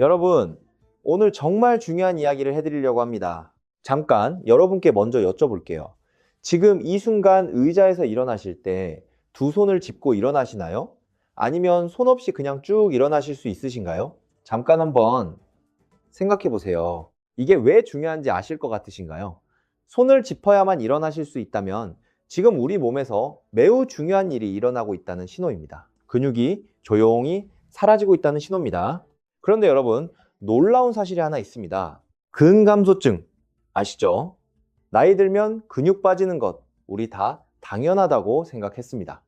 여러분, 오늘 정말 중요한 이야기를 해드리려고 합니다. 잠깐 여러분께 먼저 여쭤볼게요. 지금 이 순간 의자에서 일어나실 때 두 손을 짚고 일어나시나요? 아니면 손 없이 그냥 쭉 일어나실 수 있으신가요? 잠깐 한번 생각해 보세요. 이게 왜 중요한지 아실 것 같으신가요? 손을 짚어야만 일어나실 수 있다면 지금 우리 몸에서 매우 중요한 일이 일어나고 있다는 신호입니다. 근육이 조용히 사라지고 있다는 신호입니다. 그런데 여러분, 놀라운 사실이 하나 있습니다. 근감소증 아시죠? 나이 들면 근육 빠지는 것, 우리 다 당연하다고 생각했습니다.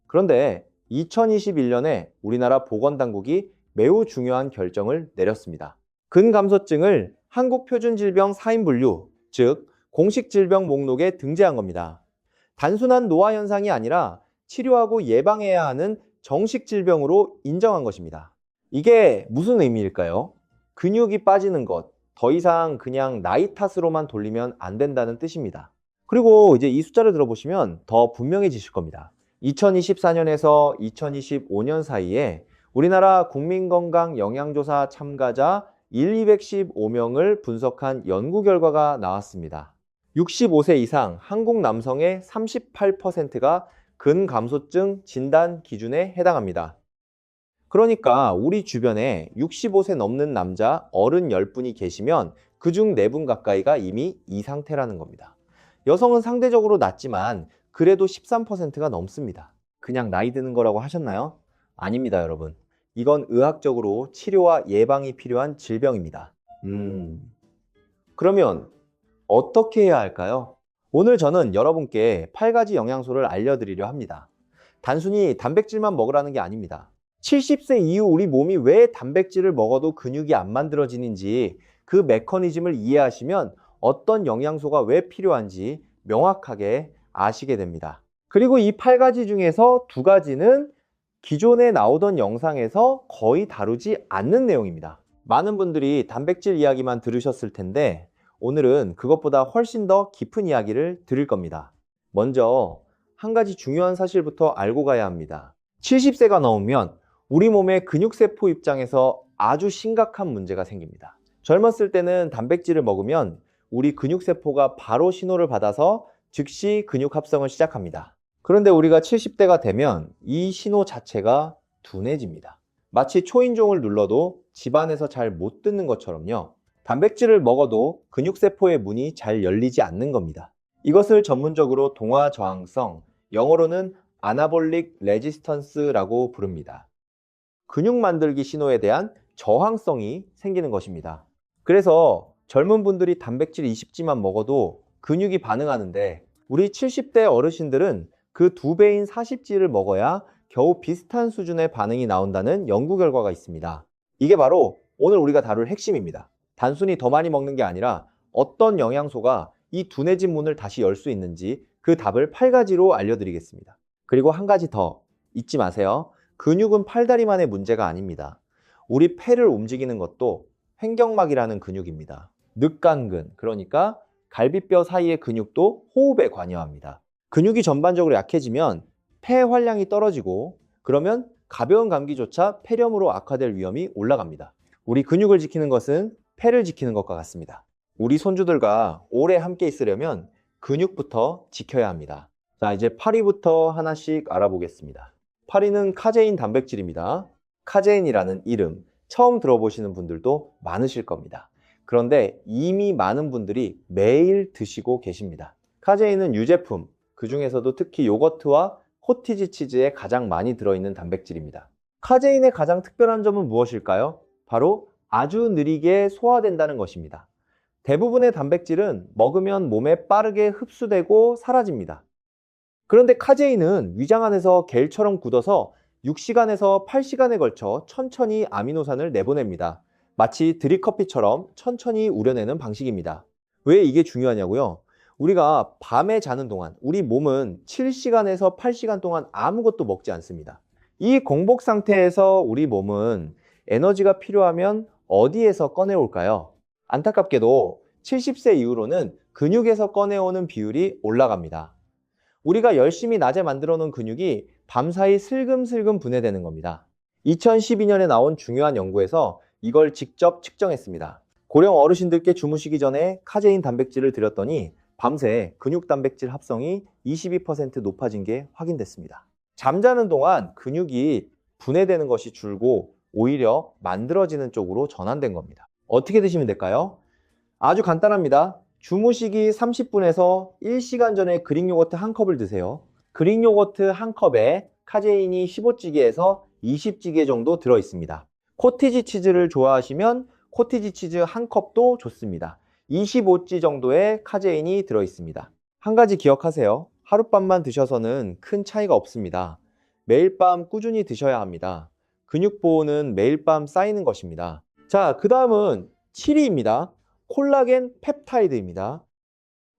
그런데 2021년에 우리나라 보건당국이 매우 중요한 결정을 내렸습니다. 근감소증을 한국표준질병 4인 분류, 즉 공식 질병 목록에 등재한 겁니다. 단순한 노화 현상이 아니라 치료하고 예방해야 하는 정식 질병으로 인정한 것입니다. 이게 무슨 의미일까요? 근육이 빠지는 것, 더 이상 그냥 나이 탓으로만 돌리면 안 된다는 뜻입니다. 그리고 이제 이 숫자를 들어보시면 더 분명해지실 겁니다. 2024년에서 2025년 사이에 우리나라 국민건강 영양조사 참가자 215명을 분석한 연구 결과가 나왔습니다. 65세 이상 한국 남성의 38%가 근감소증 진단 기준에 해당합니다. 그러니까 우리 주변에 65세 넘는 남자 어른 10분이 계시면 그중 4분 가까이가 이미 이 상태라는 겁니다. 여성은 상대적으로 낮지만 그래도 13%가 넘습니다. 그냥 나이 드는 거라고 하셨나요? 아닙니다, 여러분. 이건 의학적으로 치료와 예방이 필요한 질병입니다. 그러면 어떻게 해야 할까요? 오늘 저는 여러분께 8가지 영양소를 알려드리려 합니다. 단순히 단백질만 먹으라는 게 아닙니다. 70세 이후 우리 몸이 왜 단백질을 먹어도 근육이 안 만들어지는지 그 메커니즘을 이해하시면 어떤 영양소가 왜 필요한지 명확하게 아시게 됩니다. 그리고 이 8가지 중에서 2가지는 기존에 나오던 영상에서 거의 다루지 않는 내용입니다. 많은 분들이 단백질 이야기만 들으셨을 텐데 오늘은 그것보다 훨씬 더 깊은 이야기를 드릴 겁니다. 먼저 한 가지 중요한 사실부터 알고 가야 합니다. 70세가 넘으면 우리 몸의 근육세포 입장에서 아주 심각한 문제가 생깁니다. 젊었을 때는 단백질을 먹으면 우리 근육세포가 바로 신호를 받아서 즉시 근육 합성을 시작합니다. 그런데 우리가 70대가 되면 이 신호 자체가 둔해집니다. 마치 초인종을 눌러도 집안에서 잘 못 듣는 것처럼요. 단백질을 먹어도 근육세포의 문이 잘 열리지 않는 겁니다. 이것을 전문적으로 동화 저항성, 영어로는 아나볼릭 레지스턴스라고 부릅니다. 근육 만들기 신호에 대한 저항성이 생기는 것입니다. 그래서 젊은 분들이 단백질 20g만 먹어도 근육이 반응하는데 우리 70대 어르신들은 그 2배인 40g를 먹어야 겨우 비슷한 수준의 반응이 나온다는 연구 결과가 있습니다. 이게 바로 오늘 우리가 다룰 핵심입니다. 단순히 더 많이 먹는 게 아니라 어떤 영양소가 이 둔해진 문을 다시 열 수 있는지 그 답을 8가지로 알려드리겠습니다. 그리고 한 가지 더 잊지 마세요. 근육은 팔다리만의 문제가 아닙니다. 우리 폐를 움직이는 것도 횡격막이라는 근육입니다. 늑간근, 그러니까 갈비뼈 사이의 근육도 호흡에 관여합니다. 근육이 전반적으로 약해지면 폐 활량이 떨어지고 그러면 가벼운 감기조차 폐렴으로 악화될 위험이 올라갑니다. 우리 근육을 지키는 것은 폐를 지키는 것과 같습니다. 우리 손주들과 오래 함께 있으려면 근육부터 지켜야 합니다. 자, 이제 파리부터 하나씩 알아보겠습니다. 파리는 카제인 단백질입니다. 카제인이라는 이름 처음 들어보시는 분들도 많으실 겁니다. 그런데 이미 많은 분들이 매일 드시고 계십니다. 카제인은 유제품, 그 중에서도 특히 요거트와 코티지 치즈에 가장 많이 들어있는 단백질입니다. 카제인의 가장 특별한 점은 무엇일까요? 바로 아주 느리게 소화된다는 것입니다. 대부분의 단백질은 먹으면 몸에 빠르게 흡수되고 사라집니다. 그런데 카제인은 위장 안에서 겔처럼 굳어서 6시간에서 8시간에 걸쳐 천천히 아미노산을 내보냅니다. 마치 드립커피처럼 천천히 우려내는 방식입니다. 왜 이게 중요하냐고요? 우리가 밤에 자는 동안 우리 몸은 7시간에서 8시간 동안 아무것도 먹지 않습니다. 이 공복 상태에서 우리 몸은 에너지가 필요하면 어디에서 꺼내올까요? 안타깝게도 70세 이후로는 근육에서 꺼내오는 비율이 올라갑니다. 우리가 열심히 낮에 만들어 놓은 근육이 밤사이 슬금슬금 분해되는 겁니다. 2012년에 나온 중요한 연구에서 이걸 직접 측정했습니다. 고령 어르신들께 주무시기 전에 카제인 단백질을 드렸더니 밤새 근육 단백질 합성이 22% 높아진 게 확인됐습니다. 잠자는 동안 근육이 분해되는 것이 줄고 오히려 만들어지는 쪽으로 전환된 겁니다. 어떻게 드시면 될까요? 아주 간단합니다. 주무시기 30분에서 1시간 전에 그릭 요거트 한 컵을 드세요. 그릭 요거트 한 컵에 카제인이 15찌개에서 20찌개 정도 들어 있습니다. 코티지 치즈를 좋아하시면 코티지 치즈 한 컵도 좋습니다. 25찌 정도의 카제인이 들어 있습니다. 한 가지 기억하세요. 하룻밤만 드셔서는 큰 차이가 없습니다. 매일 밤 꾸준히 드셔야 합니다. 근육 보호는 매일 밤 쌓이는 것입니다. 자, 그 다음은 7위입니다. 콜라겐 펩타이드입니다.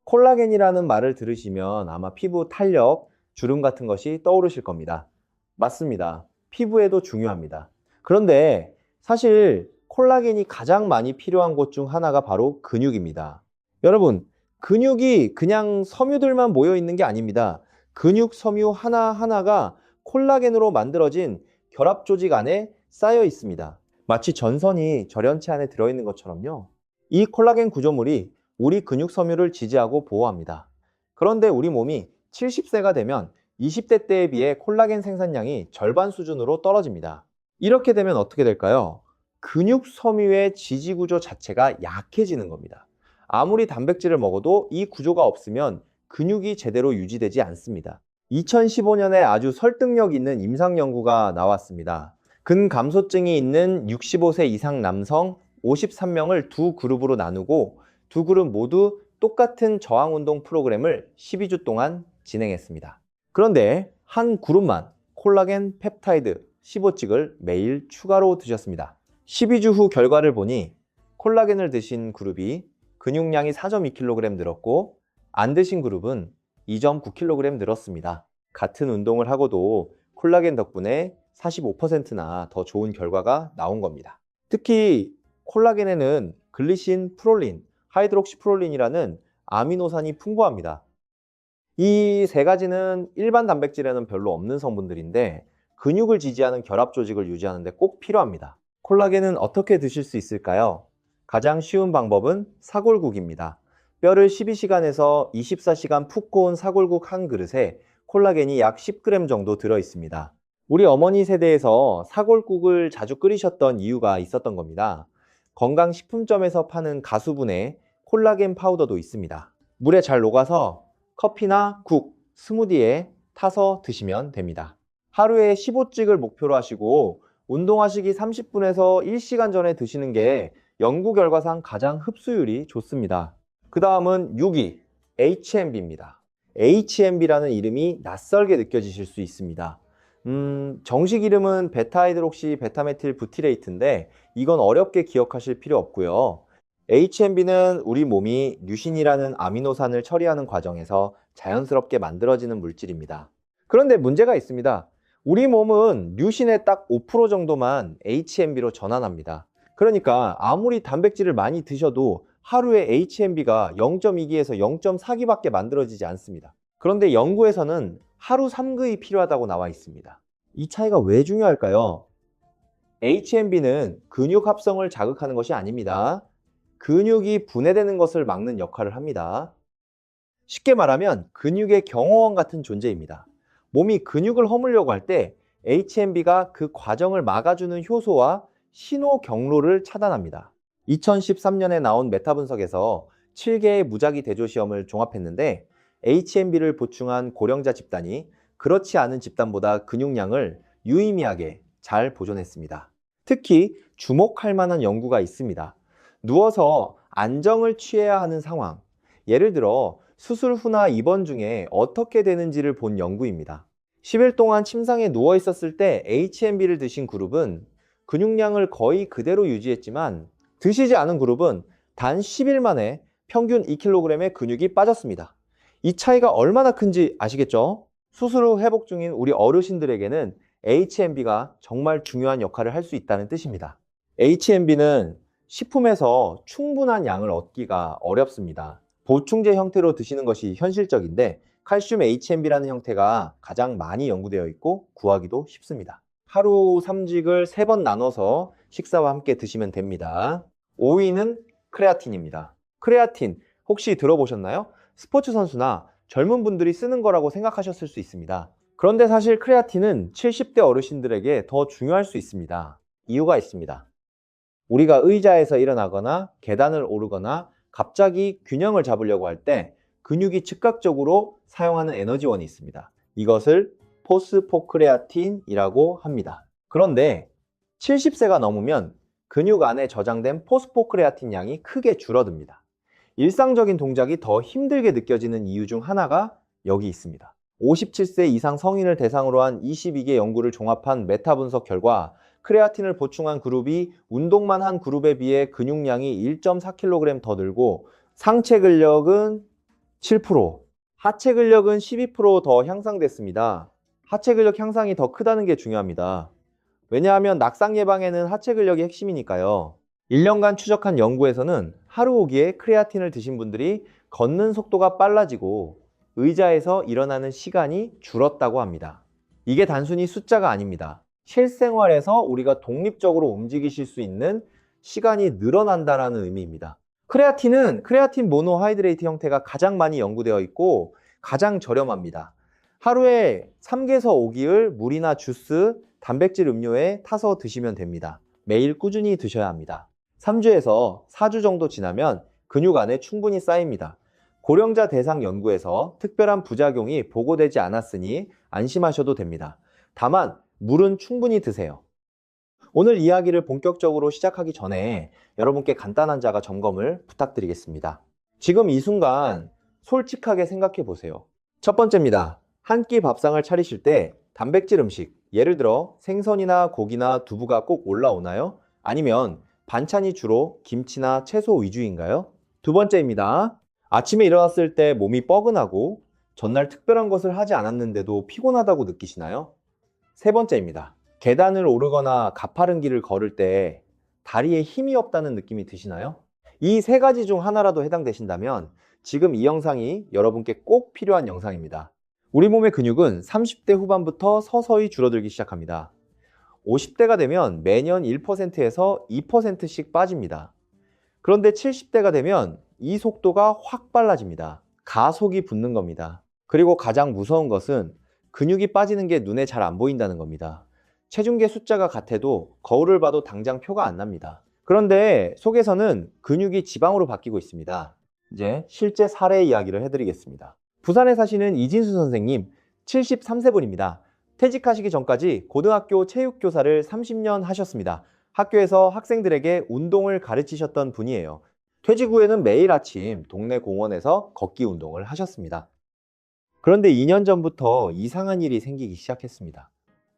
콜라겐이라는 말을 들으시면 아마 피부 탄력, 주름 같은 것이 떠오르실 겁니다. 맞습니다. 피부에도 중요합니다. 그런데 사실 콜라겐이 가장 많이 필요한 곳 중 하나가 바로 근육입니다. 여러분, 근육이 그냥 섬유들만 모여 있는 게 아닙니다. 근육 섬유 하나하나가 콜라겐으로 만들어진 결합 조직 안에 쌓여 있습니다. 마치 전선이 절연체 안에 들어있는 것처럼요. 이 콜라겐 구조물이 우리 근육 섬유를 지지하고 보호합니다. 그런데 우리 몸이 70세가 되면 20대 때에 비해 콜라겐 생산량이 절반 수준으로 떨어집니다. 이렇게 되면 어떻게 될까요? 근육 섬유의 지지 구조 자체가 약해지는 겁니다. 아무리 단백질을 먹어도 이 구조가 없으면 근육이 제대로 유지되지 않습니다. 2015년에 아주 설득력 있는 임상 연구가 나왔습니다. 근감소증이 있는 65세 이상 남성 53명을 두 그룹으로 나누고 두 그룹 모두 똑같은 저항운동 프로그램을 12주 동안 진행했습니다. 그런데 한 그룹만 콜라겐 펩타이드 15찌를 매일 추가로 드셨습니다. 12주 후 결과를 보니 콜라겐을 드신 그룹이 근육량이 4.2kg 늘었고 안 드신 그룹은 2.9kg 늘었습니다. 같은 운동을 하고도 콜라겐 덕분에 45%나 더 좋은 결과가 나온 겁니다. 특히 콜라겐에는 글리신, 프롤린, 하이드록시프롤린이라는 아미노산이 풍부합니다. 이 세 가지는 일반 단백질에는 별로 없는 성분들인데 근육을 지지하는 결합 조직을 유지하는 데 꼭 필요합니다. 콜라겐은 어떻게 드실 수 있을까요? 가장 쉬운 방법은 사골국입니다. 뼈를 12시간에서 24시간 푹 고운 사골국 한 그릇에 콜라겐이 약 10g 정도 들어 있습니다. 우리 어머니 세대에서 사골국을 자주 끓이셨던 이유가 있었던 겁니다. 건강식품점에서 파는 가수분해 콜라겐 파우더도 있습니다. 물에 잘 녹아서 커피나 국, 스무디에 타서 드시면 됩니다. 하루에 15찍을 목표로 하시고 운동하시기 30분에서 1시간 전에 드시는 게 연구 결과상 가장 흡수율이 좋습니다. 그 다음은 6위, HMB입니다. HMB라는 이름이 낯설게 느껴지실 수 있습니다. 정식 이름은 베타하이드록시 베타메틸 부티레이트인데 이건 어렵게 기억하실 필요 없고요. HMB는 우리 몸이 류신이라는 아미노산을 처리하는 과정에서 자연스럽게 만들어지는 물질입니다. 그런데 문제가 있습니다. 우리 몸은 류신의 딱 5% 정도만 HMB로 전환합니다. 그러니까 아무리 단백질을 많이 드셔도 하루에 HMB가 0.2기에서 0.4기밖에 만들어지지 않습니다. 그런데 연구에서는 하루 3그이 필요하다고 나와 있습니다. 이 차이가 왜 중요할까요? HMB는 근육 합성을 자극하는 것이 아닙니다. 근육이 분해되는 것을 막는 역할을 합니다. 쉽게 말하면 근육의 경호원 같은 존재입니다. 몸이 근육을 허물려고 할 때 HMB가 그 과정을 막아주는 효소와 신호 경로를 차단합니다. 2013년에 나온 메타 분석에서 7개의 무작위 대조 시험을 종합했는데 HMB를 보충한 고령자 집단이 그렇지 않은 집단보다 근육량을 유의미하게 잘 보존했습니다. 특히 주목할 만한 연구가 있습니다. 누워서 안정을 취해야 하는 상황, 예를 들어 수술 후나 입원 중에 어떻게 되는지를 본 연구입니다. 10일 동안 침상에 누워 있었을 때 HMB를 드신 그룹은 근육량을 거의 그대로 유지했지만 드시지 않은 그룹은 단 10일 만에 평균 2kg의 근육이 빠졌습니다. 이 차이가 얼마나 큰지 아시겠죠? 수술 후 회복 중인 우리 어르신들에게는 HMB가 정말 중요한 역할을 할 수 있다는 뜻입니다. HMB는 식품에서 충분한 양을 얻기가 어렵습니다. 보충제 형태로 드시는 것이 현실적인데 칼슘 HMB라는 형태가 가장 많이 연구되어 있고 구하기도 쉽습니다. 하루 3직을 3번 나눠서 식사와 함께 드시면 됩니다. 5위는 크레아틴입니다. 크레아틴 혹시 들어보셨나요? 스포츠 선수나 젊은 분들이 쓰는 거라고 생각하셨을 수 있습니다. 그런데 사실 크레아틴은 70대 어르신들에게 더 중요할 수 있습니다. 이유가 있습니다. 우리가 의자에서 일어나거나 계단을 오르거나 갑자기 균형을 잡으려고 할 때 근육이 즉각적으로 사용하는 에너지원이 있습니다. 이것을 포스포크레아틴이라고 합니다. 그런데 70세가 넘으면 근육 안에 저장된 포스포크레아틴 양이 크게 줄어듭니다. 일상적인 동작이 더 힘들게 느껴지는 이유 중 하나가 여기 있습니다. 57세 이상 성인을 대상으로 한 22개 연구를 종합한 메타 분석 결과 크레아틴을 보충한 그룹이 운동만 한 그룹에 비해 근육량이 1.4kg 더 늘고 상체 근력은 7%, 하체 근력은 12%더 향상됐습니다. 하체 근력 향상이 더 크다는 게 중요합니다. 왜냐하면 낙상 예방에는 하체 근력이 핵심이니까요. 1년간 추적한 연구에서는 하루 오기에 크레아틴을 드신 분들이 걷는 속도가 빨라지고 의자에서 일어나는 시간이 줄었다고 합니다. 이게 단순히 숫자가 아닙니다. 실생활에서 우리가 독립적으로 움직이실 수 있는 시간이 늘어난다는 의미입니다. 크레아틴은 크레아틴 모노하이드레이트 형태가 가장 많이 연구되어 있고 가장 저렴합니다. 하루에 3개에서 5기을 물이나 주스, 단백질 음료에 타서 드시면 됩니다. 매일 꾸준히 드셔야 합니다. 3주에서 4주 정도 지나면 근육 안에 충분히 쌓입니다. 고령자 대상 연구에서 특별한 부작용이 보고되지 않았으니 안심하셔도 됩니다. 다만 물은 충분히 드세요. 오늘 이야기를 본격적으로 시작하기 전에 여러분께 간단한 자가 점검을 부탁드리겠습니다. 지금 이 순간 솔직하게 생각해 보세요. 첫 번째입니다. 한 끼 밥상을 차리실 때 단백질 음식, 예를 들어 생선이나 고기나 두부가 꼭 올라오나요? 아니면 반찬이 주로 김치나 채소 위주인가요? 두 번째입니다. 아침에 일어났을 때 몸이 뻐근하고 전날 특별한 것을 하지 않았는데도 피곤하다고 느끼시나요? 세 번째입니다. 계단을 오르거나 가파른 길을 걸을 때 다리에 힘이 없다는 느낌이 드시나요? 이 세 가지 중 하나라도 해당되신다면 지금 이 영상이 여러분께 꼭 필요한 영상입니다. 우리 몸의 근육은 30대 후반부터 서서히 줄어들기 시작합니다. 50대가 되면 매년 1%에서 2%씩 빠집니다. 그런데 70대가 되면 이 속도가 확 빨라집니다. 가속이 붙는 겁니다. 그리고 가장 무서운 것은 근육이 빠지는 게 눈에 잘 안 보인다는 겁니다. 체중계 숫자가 같아도 거울을 봐도 당장 표가 안 납니다. 그런데 속에서는 근육이 지방으로 바뀌고 있습니다. 이제 실제 사례 이야기를 해드리겠습니다. 부산에 사시는 이진수 선생님, 73세 분입니다. 퇴직하시기 전까지 고등학교 체육교사를 30년 하셨습니다. 학교에서 학생들에게 운동을 가르치셨던 분이에요. 퇴직 후에는 매일 아침 동네 공원에서 걷기 운동을 하셨습니다. 그런데 2년 전부터 이상한 일이 생기기 시작했습니다.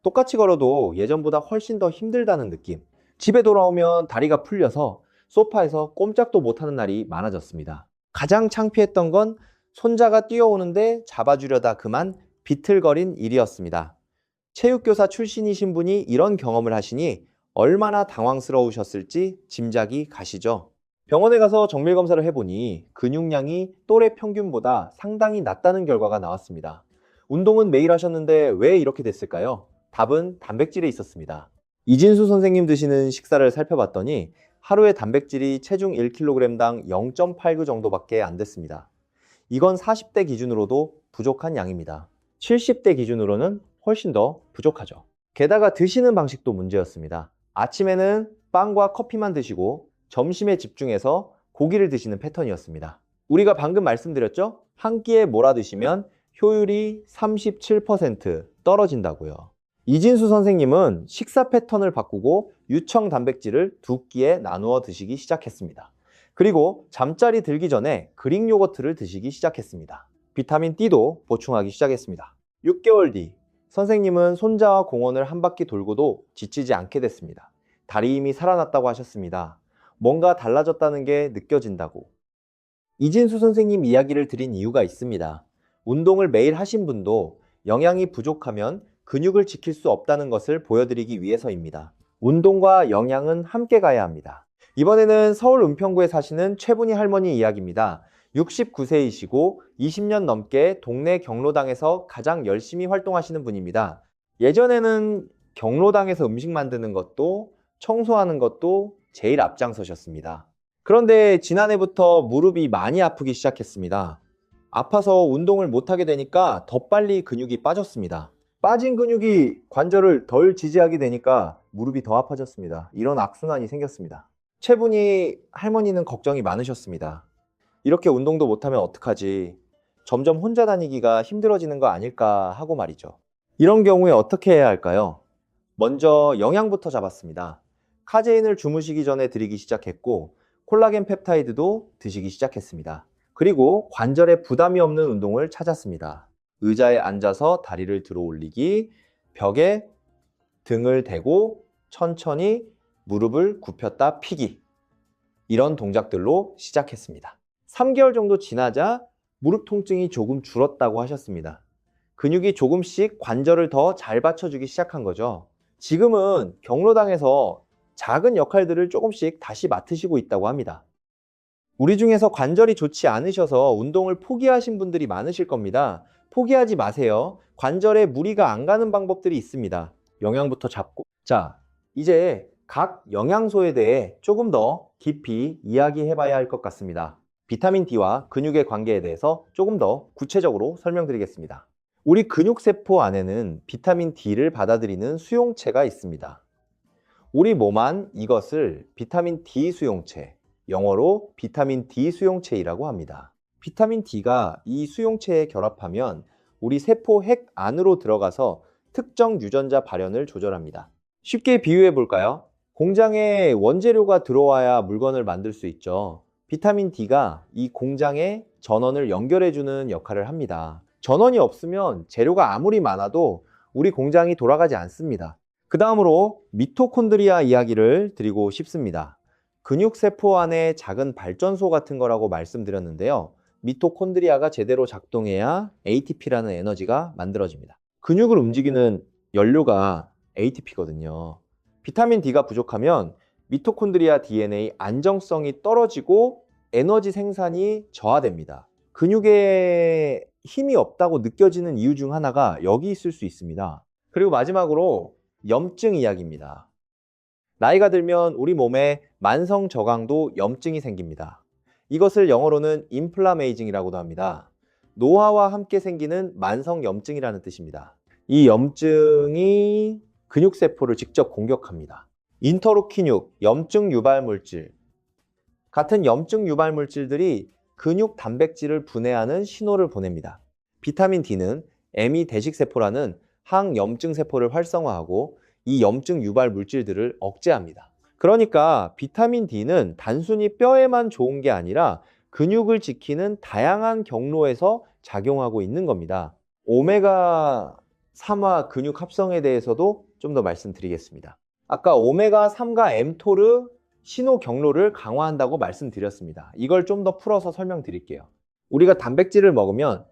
똑같이 걸어도 예전보다 훨씬 더 힘들다는 느낌. 집에 돌아오면 다리가 풀려서 소파에서 꼼짝도 못하는 날이 많아졌습니다. 가장 창피했던 건 손자가 뛰어오는데 잡아주려다 그만 비틀거린 일이었습니다. 체육교사 출신이신 분이 이런 경험을 하시니 얼마나 당황스러우셨을지 짐작이 가시죠? 병원에 가서 정밀검사를 해보니 근육량이 또래 평균보다 상당히 낮다는 결과가 나왔습니다. 운동은 매일 하셨는데 왜 이렇게 됐을까요? 답은 단백질에 있었습니다. 이진수 선생님 드시는 식사를 살펴봤더니 하루에 단백질이 체중 1kg당 0.89 정도밖에 안 됐습니다. 이건 40대 기준으로도 부족한 양입니다. 70대 기준으로는 훨씬 더 부족하죠. 게다가 드시는 방식도 문제였습니다. 아침에는 빵과 커피만 드시고 점심에 집중해서 고기를 드시는 패턴이었습니다. 우리가 방금 말씀드렸죠? 한 끼에 몰아 드시면 효율이 37% 떨어진다고요. 이진수 선생님은 식사 패턴을 바꾸고 유청 단백질을 두 끼에 나누어 드시기 시작했습니다. 그리고 잠자리 들기 전에 그릭 요거트를 드시기 시작했습니다. 비타민 D도 보충하기 시작했습니다. 6개월 뒤 선생님은 손자와 공원을 한 바퀴 돌고도 지치지 않게 됐습니다. 다리 힘이 살아났다고 하셨습니다. 뭔가 달라졌다는 게 느껴진다고. 이진수 선생님 이야기를 드린 이유가 있습니다. 운동을 매일 하신 분도 영양이 부족하면 근육을 지킬 수 없다는 것을 보여드리기 위해서입니다. 운동과 영양은 함께 가야 합니다. 이번에는 서울 은평구에 사시는 최분희 할머니 이야기입니다. 69세이시고 20년 넘게 동네 경로당에서 가장 열심히 활동하시는 분입니다. 예전에는 경로당에서 음식 만드는 것도 청소하는 것도 제일 앞장서셨습니다. 그런데 지난해부터 무릎이 많이 아프기 시작했습니다. 아파서 운동을 못하게 되니까 더 빨리 근육이 빠졌습니다. 빠진 근육이 관절을 덜 지지하게 되니까 무릎이 더 아파졌습니다. 이런 악순환이 생겼습니다. 체분이 할머니는 걱정이 많으셨습니다. 이렇게 운동도 못하면 어떡하지? 점점 혼자 다니기가 힘들어지는 거 아닐까 하고 말이죠. 이런 경우에 어떻게 해야 할까요? 먼저 영양부터 잡았습니다. 카제인을 주무시기 전에 드리기 시작했고 콜라겐 펩타이드도 드시기 시작했습니다. 그리고 관절에 부담이 없는 운동을 찾았습니다. 의자에 앉아서 다리를 들어 올리기, 벽에 등을 대고 천천히 무릎을 굽혔다 펴기, 이런 동작들로 시작했습니다. 3개월 정도 지나자 무릎 통증이 조금 줄었다고 하셨습니다. 근육이 조금씩 관절을 더 잘 받쳐주기 시작한 거죠. 지금은 경로당에서 작은 역할들을 조금씩 다시 맡으시고 있다고 합니다. 우리 중에서 관절이 좋지 않으셔서 운동을 포기하신 분들이 많으실 겁니다. 포기하지 마세요. 관절에 무리가 안 가는 방법들이 있습니다. 영양부터 잡고. 자, 이제 각 영양소에 대해 조금 더 깊이 이야기해 봐야 할 것 같습니다. 비타민 D와 근육의 관계에 대해서 조금 더 구체적으로 설명드리겠습니다. 우리 근육세포 안에는 비타민 D를 받아들이는 수용체가 있습니다. 우리 몸 안 이것을 비타민 D 수용체, 영어로 비타민 D 수용체이라고 합니다. 비타민 D가 이 수용체에 결합하면 우리 세포 핵 안으로 들어가서 특정 유전자 발현을 조절합니다. 쉽게 비유해 볼까요? 공장에 원재료가 들어와야 물건을 만들 수 있죠. 비타민 D가 이 공장에 전원을 연결해주는 역할을 합니다. 전원이 없으면 재료가 아무리 많아도 우리 공장이 돌아가지 않습니다. 그 다음으로 미토콘드리아 이야기를 드리고 싶습니다. 근육세포 안에 작은 발전소 같은 거라고 말씀드렸는데요. 미토콘드리아가 제대로 작동해야 ATP라는 에너지가 만들어집니다. 근육을 움직이는 연료가 ATP거든요. 비타민 D가 부족하면 미토콘드리아 DNA 안정성이 떨어지고 에너지 생산이 저하됩니다. 근육에 힘이 없다고 느껴지는 이유 중 하나가 여기 있을 수 있습니다. 그리고 마지막으로 염증 이야기입니다. 나이가 들면 우리 몸에 만성 저강도 염증이 생깁니다. 이것을 영어로는 인플라메이징이라고도 합니다. 노화와 함께 생기는 만성 염증이라는 뜻입니다. 이 염증이 근육세포를 직접 공격합니다. 인터루킨 6, 염증 유발 물질. 같은 염증 유발 물질들이 근육 단백질을 분해하는 신호를 보냅니다. 비타민 D는 M2 대식세포라는 항염증 세포를 활성화하고 이 염증 유발 물질들을 억제합니다. 그러니까 비타민 D는 단순히 뼈에만 좋은 게 아니라 근육을 지키는 다양한 경로에서 작용하고 있는 겁니다. 오메가3화 근육 합성에 대해서도 좀 더 말씀드리겠습니다. 아까 오메가3과 엠토르 신호 경로를 강화한다고 말씀드렸습니다. 이걸 좀 더 풀어서 설명드릴게요. 우리가 단백질을 먹으면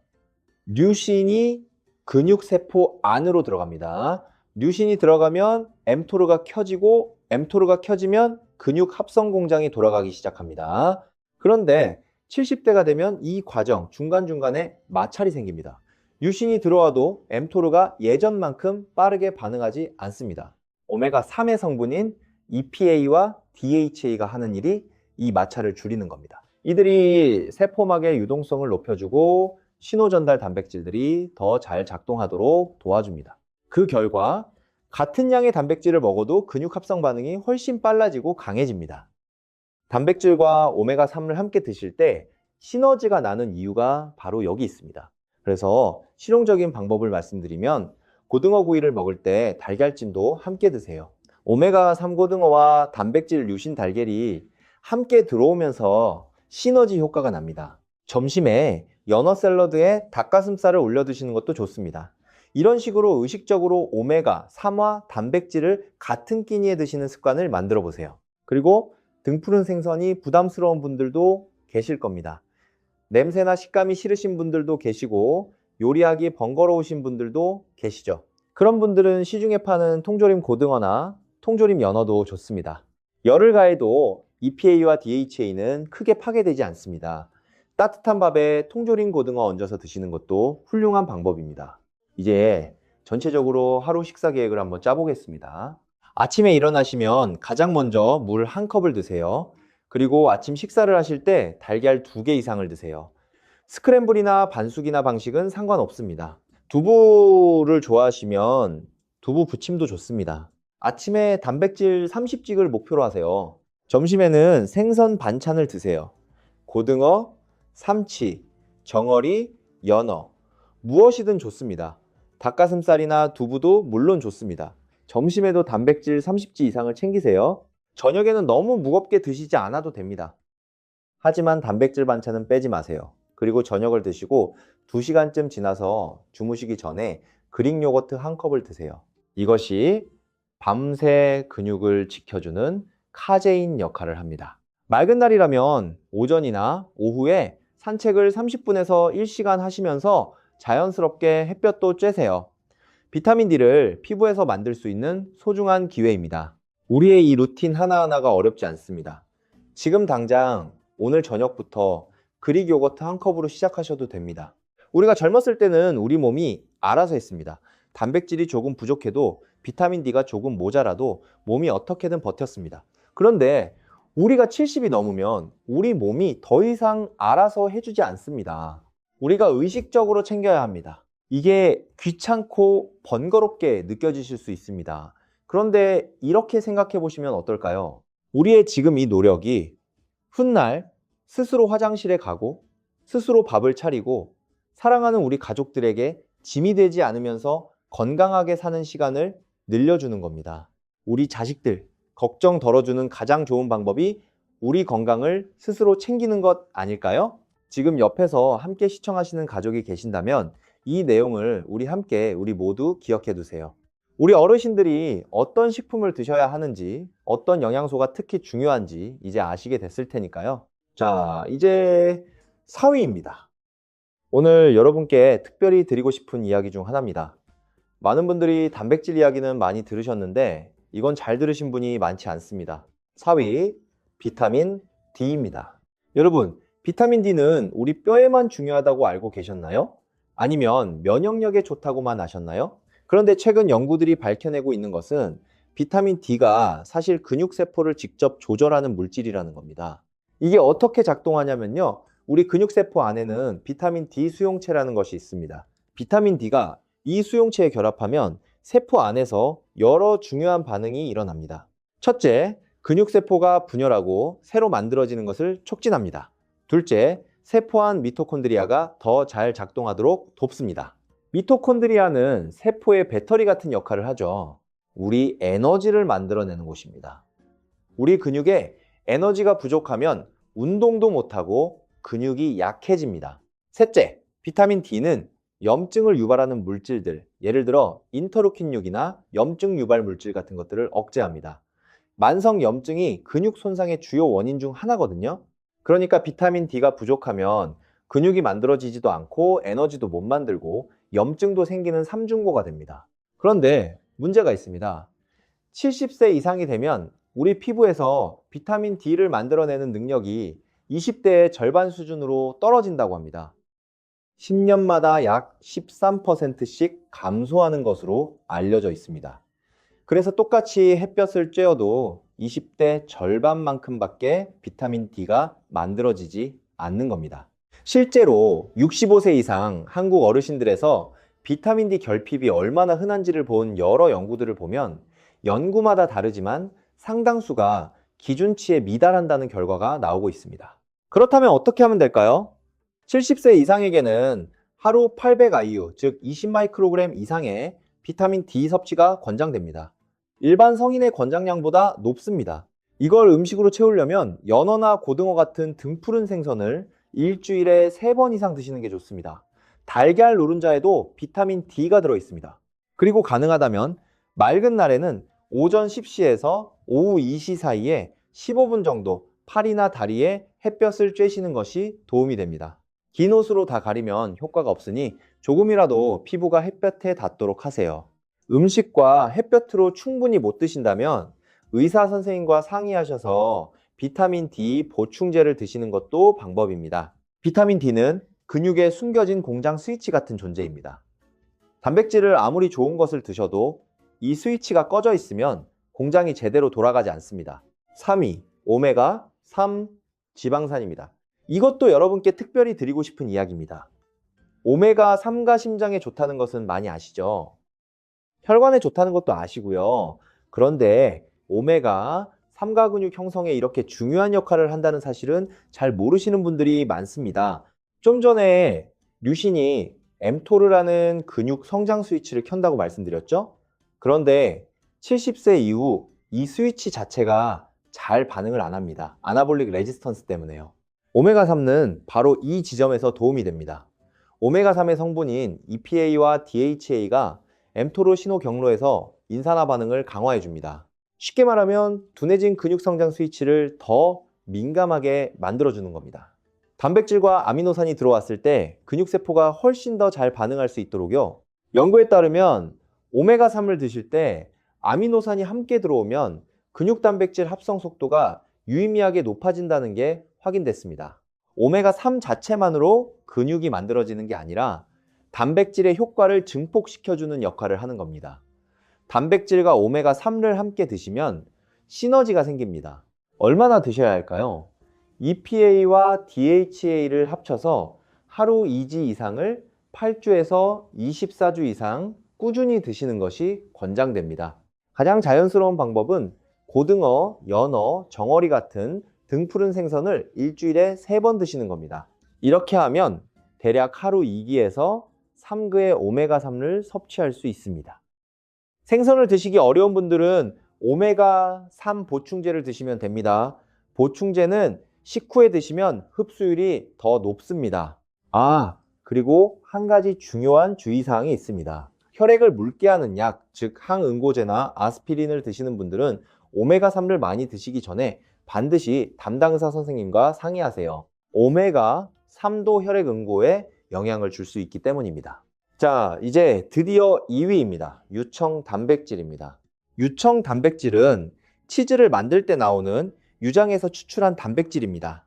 류신이 근육세포 안으로 들어갑니다. 류신이 들어가면 엠토르가 켜지고 엠토르가 켜지면 근육 합성 공장이 돌아가기 시작합니다. 그런데 70대가 되면 이 과정 중간중간에 마찰이 생깁니다. 류신이 들어와도 엠토르가 예전만큼 빠르게 반응하지 않습니다. 오메가3의 성분인 EPA와 DHA가 하는 일이 이 마찰을 줄이는 겁니다. 이들이 세포막의 유동성을 높여주고 신호 전달 단백질들이 더 잘 작동하도록 도와줍니다. 그 결과 같은 양의 단백질을 먹어도 근육 합성 반응이 훨씬 빨라지고 강해집니다. 단백질과 오메가3을 함께 드실 때 시너지가 나는 이유가 바로 여기 있습니다. 그래서 실용적인 방법을 말씀드리면 고등어 구이를 먹을 때 달걀찜도 함께 드세요. 오메가3 고등어와 단백질 류신 달걀이 함께 들어오면서 시너지 효과가 납니다. 점심에 연어 샐러드에 닭가슴살을 올려 드시는 것도 좋습니다. 이런 식으로 의식적으로 오메가3화 단백질을 같은 끼니에 드시는 습관을 만들어 보세요. 그리고 등푸른 생선이 부담스러운 분들도 계실 겁니다. 냄새나 식감이 싫으신 분들도 계시고 요리하기 번거로우신 분들도 계시죠. 그런 분들은 시중에 파는 통조림 고등어나 통조림 연어도 좋습니다. 열을 가해도 EPA와 DHA는 크게 파괴되지 않습니다. 따뜻한 밥에 통조림 고등어 얹어서 드시는 것도 훌륭한 방법입니다. 이제 전체적으로 하루 식사 계획을 한번 짜보겠습니다. 아침에 일어나시면 가장 먼저 물 한 컵을 드세요. 그리고 아침 식사를 하실 때 달걀 2개 이상을 드세요. 스크램블이나 반숙이나 방식은 상관없습니다. 두부를 좋아하시면 두부 부침도 좋습니다. 아침에 단백질 30찌를 목표로 하세요. 점심에는 생선 반찬을 드세요. 고등어, 삼치, 정어리, 연어, 무엇이든 좋습니다. 닭가슴살이나 두부도 물론 좋습니다. 점심에도 단백질 30지 이상을 챙기세요. 저녁에는 너무 무겁게 드시지 않아도 됩니다. 하지만 단백질 반찬은 빼지 마세요. 그리고 저녁을 드시고 2시간쯤 지나서 주무시기 전에 그릭 요거트 한 컵을 드세요. 이것이 밤새 근육을 지켜주는 카제인 역할을 합니다. 맑은 날이라면 오전이나 오후에 산책을 30분에서 1시간 하시면서 자연스럽게 햇볕도 쬐세요. 비타민 D를 피부에서 만들 수 있는 소중한 기회입니다. 우리의 이 루틴 하나하나가 어렵지 않습니다. 지금 당장 오늘 저녁부터 그릭 요거트 한 컵으로 시작하셔도 됩니다. 우리가 젊었을 때는 우리 몸이 알아서 했습니다. 단백질이 조금 부족해도 비타민 D가 조금 모자라도 몸이 어떻게든 버텼습니다. 그런데 우리가 70이 넘으면 우리 몸이 더 이상 알아서 해주지 않습니다. 우리가 의식적으로 챙겨야 합니다. 이게 귀찮고 번거롭게 느껴지실 수 있습니다. 그런데 이렇게 생각해 보시면 어떨까요? 우리의 지금 이 노력이 훗날 스스로 화장실에 가고 스스로 밥을 차리고 사랑하는 우리 가족들에게 짐이 되지 않으면서 건강하게 사는 시간을 늘려주는 겁니다. 우리 자식들 걱정 덜어주는 가장 좋은 방법이 우리 건강을 스스로 챙기는 것 아닐까요? 지금 옆에서 함께 시청하시는 가족이 계신다면 이 내용을 우리 모두 기억해 두세요. 우리 어르신들이 어떤 식품을 드셔야 하는지, 어떤 영양소가 특히 중요한지 이제 아시게 됐을 테니까요. 자, 이제 4위입니다. 오늘 여러분께 특별히 드리고 싶은 이야기 중 하나입니다. 많은 분들이 단백질 이야기는 많이 들으셨는데 이건 잘 들으신 분이 많지 않습니다. 4위, 비타민 D입니다. 여러분, 비타민 D는 우리 뼈에만 중요하다고 알고 계셨나요? 아니면 면역력에 좋다고만 아셨나요? 그런데 최근 연구들이 밝혀내고 있는 것은 비타민 D가 사실 근육세포를 직접 조절하는 물질이라는 겁니다. 이게 어떻게 작동하냐면요. 우리 근육세포 안에는 비타민 D 수용체라는 것이 있습니다. 비타민 D가 이 수용체에 결합하면 세포 안에서 여러 중요한 반응이 일어납니다. 첫째, 근육세포가 분열하고 새로 만들어지는 것을 촉진합니다. 둘째, 세포 안 미토콘드리아가 더 잘 작동하도록 돕습니다. 미토콘드리아는 세포의 배터리 같은 역할을 하죠. 우리 에너지를 만들어내는 곳입니다. 우리 근육에 에너지가 부족하면 운동도 못하고 근육이 약해집니다. 셋째, 비타민 D는 염증을 유발하는 물질들, 예를 들어 인터루킨 6이나 염증 유발 물질 같은 것들을 억제합니다. 만성 염증이 근육 손상의 주요 원인 중 하나거든요. 그러니까 비타민 D가 부족하면 근육이 만들어지지도 않고 에너지도 못 만들고 염증도 생기는 삼중고가 됩니다. 그런데 문제가 있습니다. 70세 이상이 되면 우리 피부에서 비타민 D를 만들어내는 능력이 20대의 절반 수준으로 떨어진다고 합니다. 10년마다 약 13%씩 감소하는 것으로 알려져 있습니다. 그래서 똑같이 햇볕을 쬐어도 20대 절반만큼밖에 비타민 D가 만들어지지 않는 겁니다. 실제로 65세 이상 한국 어르신들에서 비타민 D 결핍이 얼마나 흔한지를 본 여러 연구들을 보면 연구마다 다르지만 상당수가 기준치에 미달한다는 결과가 나오고 있습니다. 그렇다면 어떻게 하면 될까요? 70세 이상에게는 하루 800IU, 즉 20마이크로그램 이상의 비타민 D 섭취가 권장됩니다. 일반 성인의 권장량보다 높습니다. 이걸 음식으로 채우려면 연어나 고등어 같은 등푸른 생선을 일주일에 3번 이상 드시는 게 좋습니다. 달걀 노른자에도 비타민 D가 들어있습니다. 그리고 가능하다면 맑은 날에는 오전 10시에서 오후 2시 사이에 15분 정도 팔이나 다리에 햇볕을 쬐시는 것이 도움이 됩니다. 긴 옷으로 다 가리면 효과가 없으니 조금이라도 피부가 햇볕에 닿도록 하세요. 음식과 햇볕으로 충분히 못 드신다면 의사 선생님과 상의하셔서 비타민 D 보충제를 드시는 것도 방법입니다. 비타민 D는 근육에 숨겨진 공장 스위치 같은 존재입니다. 단백질을 아무리 좋은 것을 드셔도 이 스위치가 꺼져 있으면 공장이 제대로 돌아가지 않습니다. 3위, 오메가 3 지방산입니다. 이것도 여러분께 특별히 드리고 싶은 이야기입니다. 오메가 3가 심장에 좋다는 것은 많이 아시죠? 혈관에 좋다는 것도 아시고요. 그런데 오메가 3가 근육 형성에 이렇게 중요한 역할을 한다는 사실은 잘 모르시는 분들이 많습니다. 좀 전에 류신이 mTOR라는 근육 성장 스위치를 켠다고 말씀드렸죠? 그런데 70세 이후 이 스위치 자체가 잘 반응을 안 합니다. 아나볼릭 레지스턴스 때문에요. 오메가3는 바로 이 지점에서 도움이 됩니다. 오메가3의 성분인 EPA와 DHA가 mTOR 신호 경로에서 인산화 반응을 강화해 줍니다. 쉽게 말하면 둔해진 근육 성장 스위치를 더 민감하게 만들어주는 겁니다. 단백질과 아미노산이 들어왔을 때 근육세포가 훨씬 더 잘 반응할 수 있도록요. 연구에 따르면 오메가3을 드실 때 아미노산이 함께 들어오면 근육단백질 합성 속도가 유의미하게 높아진다는 게 확인됐습니다. 오메가3 자체만으로 근육이 만들어지는 게 아니라 단백질의 효과를 증폭시켜주는 역할을 하는 겁니다. 단백질과 오메가3를 함께 드시면 시너지가 생깁니다. 얼마나 드셔야 할까요? EPA와 DHA를 합쳐서 하루 2지 이상을 8주에서 24주 이상 꾸준히 드시는 것이 권장됩니다. 가장 자연스러운 방법은 고등어, 연어, 정어리 같은 등푸른 생선을 일주일에 3번 드시는 겁니다. 이렇게 하면 대략 하루 2기에서 3그의 오메가3를 섭취할 수 있습니다. 생선을 드시기 어려운 분들은 오메가3 보충제를 드시면 됩니다. 보충제는 식후에 드시면 흡수율이 더 높습니다. 그리고 한 가지 중요한 주의사항이 있습니다. 혈액을 묽게 하는 약, 즉 항응고제나 아스피린을 드시는 분들은 오메가3를 많이 드시기 전에 반드시 담당 의사 선생님과 상의하세요. 오메가3도 혈액 응고에 영향을 줄 수 있기 때문입니다. 자, 이제 드디어 2위입니다. 유청 단백질입니다. 유청 단백질은 치즈를 만들 때 나오는 유장에서 추출한 단백질입니다.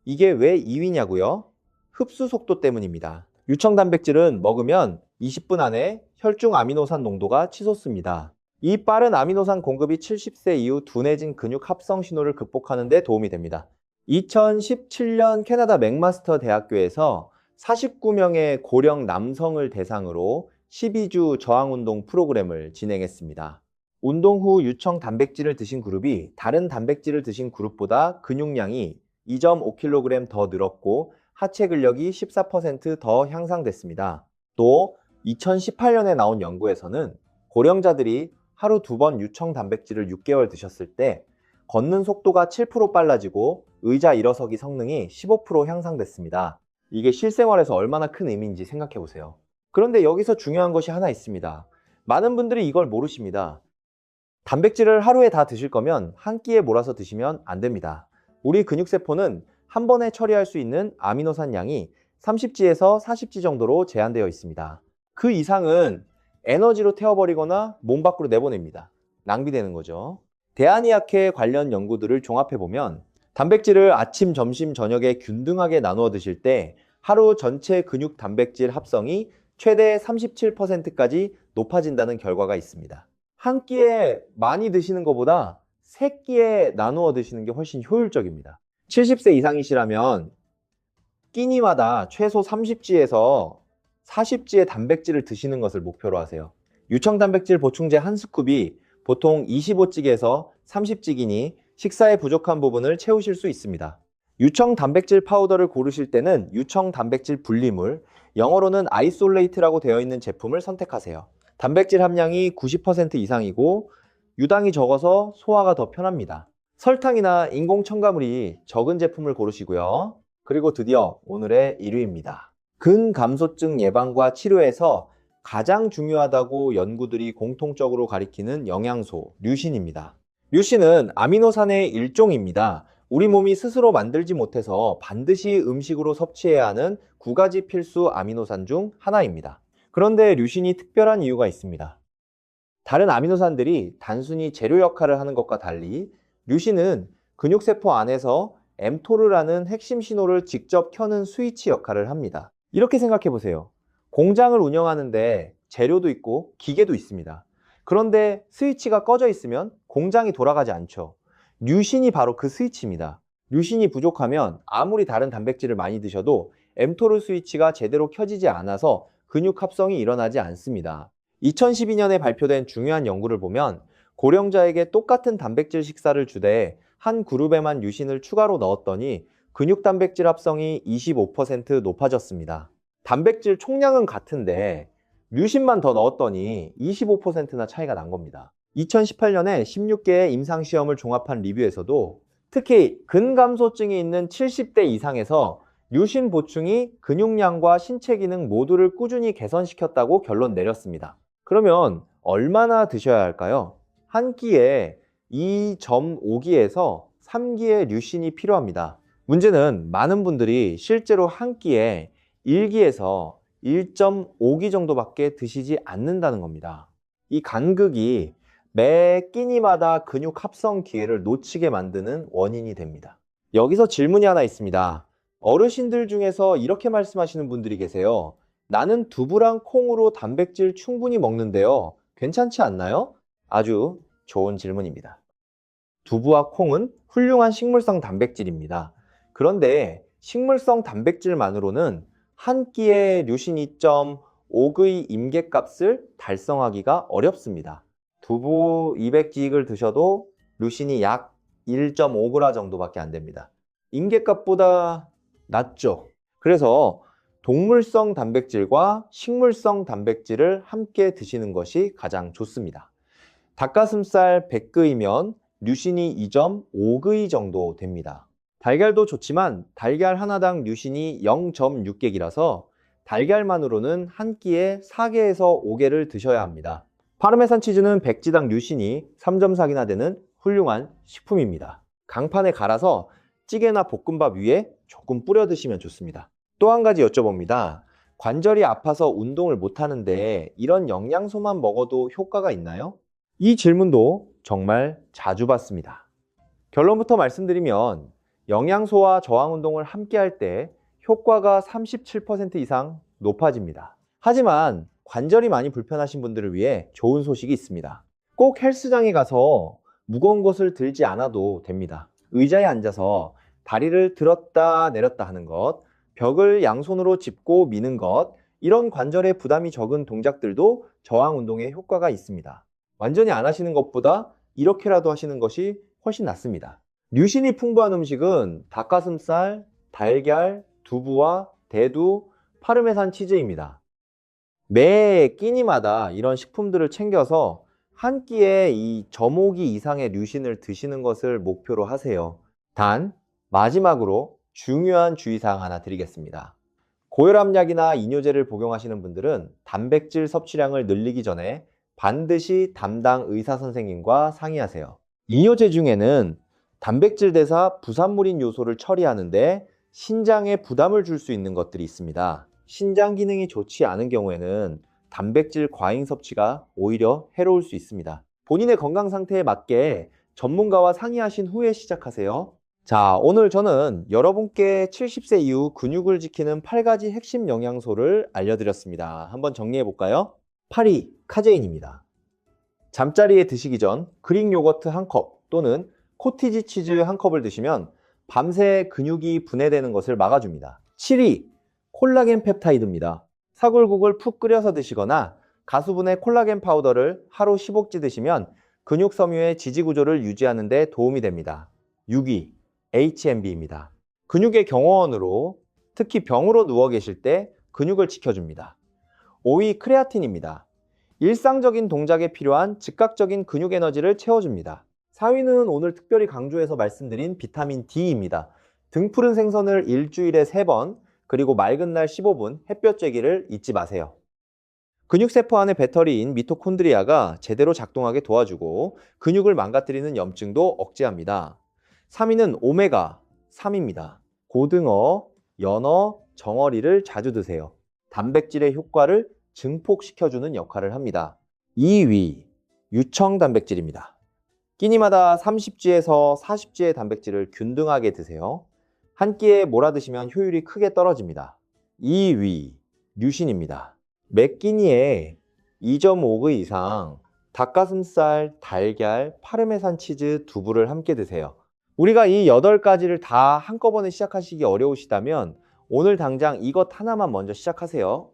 이게 왜 2위냐고요? 흡수 속도 때문입니다. 유청 단백질은 먹으면 20분 안에 혈중 아미노산 농도가 치솟습니다. 이 빠른 아미노산 공급이 70세 이후 둔해진 근육 합성 신호를 극복하는 데 도움이 됩니다. 2017년 캐나다 맥마스터 대학교에서 49명의 고령 남성을 대상으로 12주 저항운동 프로그램을 진행했습니다. 운동 후 유청 단백질을 드신 그룹이 다른 단백질을 드신 그룹보다 근육량이 2.5kg 더 늘었고 하체 근력이 14% 더 향상됐습니다. 또 2018년에 나온 연구에서는 고령자들이 하루 2번 유청 단백질을 6개월 드셨을 때 걷는 속도가 7% 빨라지고 의자 일어서기 성능이 15% 향상됐습니다. 이게 실생활에서 얼마나 큰 의미인지 생각해 보세요. 그런데 여기서 중요한 것이 하나 있습니다. 많은 분들이 이걸 모르십니다. 단백질을 하루에 다 드실 거면 한 끼에 몰아서 드시면 안 됩니다. 우리 근육세포는 한 번에 처리할 수 있는 아미노산 양이 30G에서 40G 정도로 제한되어 있습니다. 그 이상은 에너지로 태워버리거나 몸 밖으로 내보냅니다. 낭비되는 거죠. 대한의학회 관련 연구들을 종합해보면 단백질을 아침, 점심, 저녁에 균등하게 나누어 드실 때 하루 전체 근육 단백질 합성이 최대 37%까지 높아진다는 결과가 있습니다. 한 끼에 많이 드시는 것보다 3끼에 나누어 드시는 게 훨씬 효율적입니다. 70세 이상이시라면 끼니마다 최소 30G에서 40G의 단백질을 드시는 것을 목표로 하세요. 유청 단백질 보충제 한 스쿱이 보통 25G에서 30G이니 식사에 부족한 부분을 채우실 수 있습니다. 유청 단백질 파우더를 고르실 때는 유청 단백질 분리물, 영어로는 아이솔레이트라고 되어 있는 제품을 선택하세요. 단백질 함량이 90% 이상이고 유당이 적어서 소화가 더 편합니다. 설탕이나 인공 첨가물이 적은 제품을 고르시고요. 그리고 드디어 오늘의 1위입니다. 근감소증 예방과 치료에서 가장 중요하다고 연구들이 공통적으로 가리키는 영양소, 류신입니다. 류신은 아미노산의 일종입니다. 우리 몸이 스스로 만들지 못해서 반드시 음식으로 섭취해야 하는 9가지 필수 아미노산 중 하나입니다. 그런데 류신이 특별한 이유가 있습니다. 다른 아미노산들이 단순히 재료 역할을 하는 것과 달리 류신은 근육세포 안에서 mTOR라는 핵심 신호를 직접 켜는 스위치 역할을 합니다. 이렇게 생각해 보세요. 공장을 운영하는데 재료도 있고 기계도 있습니다. 그런데 스위치가 꺼져 있으면 공장이 돌아가지 않죠. 류신이 바로 그 스위치입니다. 류신이 부족하면 아무리 다른 단백질을 많이 드셔도 mTOR 스위치가 제대로 켜지지 않아서 근육 합성이 일어나지 않습니다. 2012년에 발표된 중요한 연구를 보면 고령자에게 똑같은 단백질 식사를 주되 한 그룹에만 류신을 추가로 넣었더니 근육 단백질 합성이 25% 높아졌습니다. 단백질 총량은 같은데 류신만 더 넣었더니 25%나 차이가 난 겁니다. 2018년에 16개의 임상시험을 종합한 리뷰에서도 특히 근감소증이 있는 70대 이상에서 류신 보충이 근육량과 신체 기능 모두를 꾸준히 개선시켰다고 결론 내렸습니다. 그러면 얼마나 드셔야 할까요? 한 끼에 2.5기에서 3기의 류신이 필요합니다. 문제는 많은 분들이 실제로 한 끼에 1기에서 1.5기 정도밖에 드시지 않는다는 겁니다. 이 간극이 매 끼니마다 근육 합성 기회를 놓치게 만드는 원인이 됩니다. 여기서 질문이 하나 있습니다. 어르신들 중에서 이렇게 말씀하시는 분들이 계세요. 나는 두부랑 콩으로 단백질 충분히 먹는데요. 괜찮지 않나요? 아주 좋은 질문입니다. 두부와 콩은 훌륭한 식물성 단백질입니다. 그런데 식물성 단백질만으로는 한 끼에 류신 2.5의 임계값을 달성하기가 어렵습니다. 두부 200g을 드셔도 류신이 약 1.5g 정도밖에 안 됩니다. 임계값보다 낮죠. 그래서 동물성 단백질과 식물성 단백질을 함께 드시는 것이 가장 좋습니다. 닭가슴살 100g이면 류신이 2.5g 정도 됩니다. 달걀도 좋지만 달걀 하나당 류신이 0.6g이라서 달걀만으로는 한 끼에 4개에서 5개를 드셔야 합니다. 파르메산 치즈는 백지당 류신이 3.4기나 되는 훌륭한 식품입니다. 강판에 갈아서 찌개나 볶음밥 위에 조금 뿌려 드시면 좋습니다. 또 한 가지 여쭤봅니다. 관절이 아파서 운동을 못하는데 이런 영양소만 먹어도 효과가 있나요? 이 질문도 정말 자주 받습니다. 결론부터 말씀드리면 영양소와 저항 운동을 함께 할 때 효과가 37% 이상 높아집니다. 하지만 관절이 많이 불편하신 분들을 위해 좋은 소식이 있습니다. 꼭 헬스장에 가서 무거운 것을 들지 않아도 됩니다. 의자에 앉아서 다리를 들었다 내렸다 하는 것, 벽을 양손으로 짚고 미는 것, 이런 관절에 부담이 적은 동작들도 저항 운동에 효과가 있습니다. 완전히 안 하시는 것보다 이렇게라도 하시는 것이 훨씬 낫습니다. 류신이 풍부한 음식은 닭가슴살, 달걀, 두부와 대두, 파르메산 치즈입니다. 매 끼니마다 이런 식품들을 챙겨서 한 끼에 2.5기 이상의 류신을 드시는 것을 목표로 하세요. 단, 마지막으로 중요한 주의사항 하나 드리겠습니다. 고혈압약이나 이뇨제를 복용하시는 분들은 단백질 섭취량을 늘리기 전에 반드시 담당 의사 선생님과 상의하세요. 이뇨제 중에는 단백질 대사 부산물인 요소를 처리하는데 신장에 부담을 줄 수 있는 것들이 있습니다. 신장 기능이 좋지 않은 경우에는 단백질 과잉 섭취가 오히려 해로울 수 있습니다. 본인의 건강 상태에 맞게 전문가와 상의하신 후에 시작하세요. 자, 오늘 저는 여러분께 70세 이후 근육을 지키는 8가지 핵심 영양소를 알려드렸습니다. 한번 정리해 볼까요? 8위 카제인입니다. 잠자리에 드시기 전 그릭 요거트 1컵 또는 코티지 치즈 1컵을 드시면 밤새 근육이 분해되는 것을 막아줍니다. 7위 콜라겐 펩타이드입니다. 사골국을 푹 끓여서 드시거나 가수분해 콜라겐 파우더를 하루 15찌 드시면 근육 섬유의 지지 구조를 유지하는 데 도움이 됩니다. 6위 HMB입니다. 근육의 경호원으로 특히 병으로 누워 계실 때 근육을 지켜줍니다. 5위 크레아틴입니다. 일상적인 동작에 필요한 즉각적인 근육 에너지를 채워줍니다. 4위는 오늘 특별히 강조해서 말씀드린 비타민 D입니다. 등푸른 생선을 일주일에 3번, 그리고 맑은 날 15분 햇볕 쬐기를 잊지 마세요. 근육세포 안의 배터리인 미토콘드리아가 제대로 작동하게 도와주고 근육을 망가뜨리는 염증도 억제합니다. 3위는 오메가3입니다. 고등어, 연어, 정어리를 자주 드세요. 단백질의 효과를 증폭시켜주는 역할을 합니다. 2위, 유청 단백질입니다. 끼니마다 30g에서 40g의 단백질을 균등하게 드세요. 한 끼에 몰아드시면 효율이 크게 떨어집니다. 2위, 류신입니다. 매 끼니에 2.5g 이상 닭가슴살, 달걀, 파르메산 치즈, 두부를 함께 드세요. 우리가 이 8가지를 다 한꺼번에 시작하시기 어려우시다면 오늘 당장 이것 하나만 먼저 시작하세요.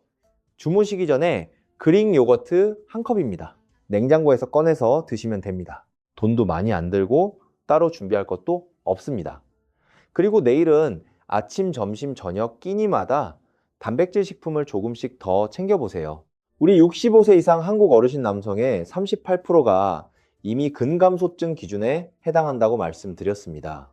주무시기 전에 그릭 요거트 한 컵입니다. 냉장고에서 꺼내서 드시면 됩니다. 돈도 많이 안 들고 따로 준비할 것도 없습니다. 그리고 내일은 아침, 점심, 저녁 끼니마다 단백질 식품을 조금씩 더 챙겨보세요. 우리 65세 이상 한국 어르신 남성의 38%가 이미 근감소증 기준에 해당한다고 말씀드렸습니다.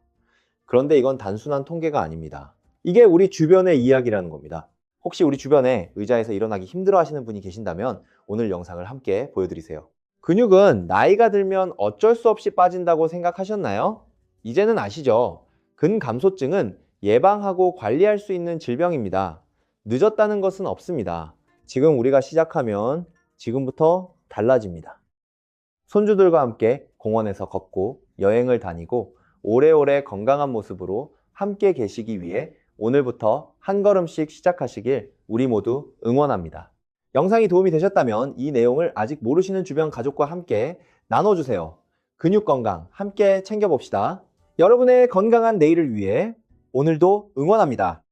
그런데 이건 단순한 통계가 아닙니다. 이게 우리 주변의 이야기라는 겁니다. 혹시 우리 주변에 의자에서 일어나기 힘들어 하시는 분이 계신다면 오늘 영상을 함께 보여드리세요. 근육은 나이가 들면 어쩔 수 없이 빠진다고 생각하셨나요? 이제는 아시죠? 근감소증은 예방하고 관리할 수 있는 질병입니다. 늦었다는 것은 없습니다. 지금 우리가 시작하면 지금부터 달라집니다. 손주들과 함께 공원에서 걷고 여행을 다니고 오래오래 건강한 모습으로 함께 계시기 위해 오늘부터 한 걸음씩 시작하시길 우리 모두 응원합니다. 영상이 도움이 되셨다면 이 내용을 아직 모르시는 주변 가족과 함께 나눠주세요. 근육 건강 함께 챙겨봅시다. 여러분의 건강한 내일을 위해 오늘도 응원합니다.